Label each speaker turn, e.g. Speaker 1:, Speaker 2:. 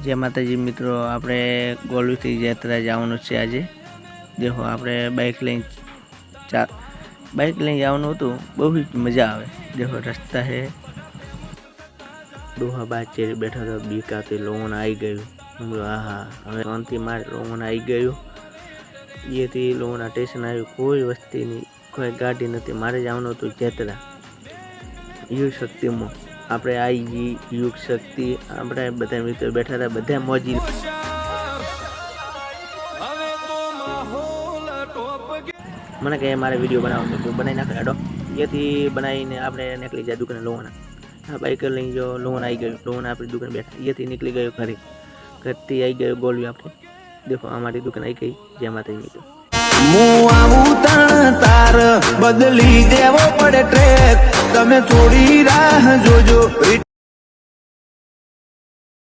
Speaker 1: जय माताजी मित्रों, आपणे गोलवीथी यात्रा जवानुं छे आजे। देखो आपणे बाइक लईने जवानुं हतुं, बहु ज मजा आवे। देखो रस्ता है, डोहा बाचेरी बैठा था, बीकाते लोन आई गयो। आहा हवे शांति मार लोन आई गयो। ये थी लोन स्टेशन आव्युं, कोई वस्ती नहीं, कोई गाड़ी नहीं। मारे जवानुं हतुं यात्रा युग शक्ति में। આપણે आई युग शक्ति આપણે બધા મિત્રો બેઠા હતા, બધા મોજી। મને કહે મારે વિડીયો બનાવવાનો તો બનાવી નાખે હેડો। એથી બનાવીને આપણે નીકળી જાય દુકાને લોહણા। આ બાઈક લઈને જો લોહણ આવી ગયો, લોહણ આપણી દુકાન બેઠા, એથી નીકળી ગયો ઘરે, ઘરથી આવી ગયો ગોળવી આપણે। देखो हमारी दुकान आई गई। जय माता मित्रों।
Speaker 2: तार बदली देवो पड़े ट्रेक, तमे थोड़ी राह जोजो।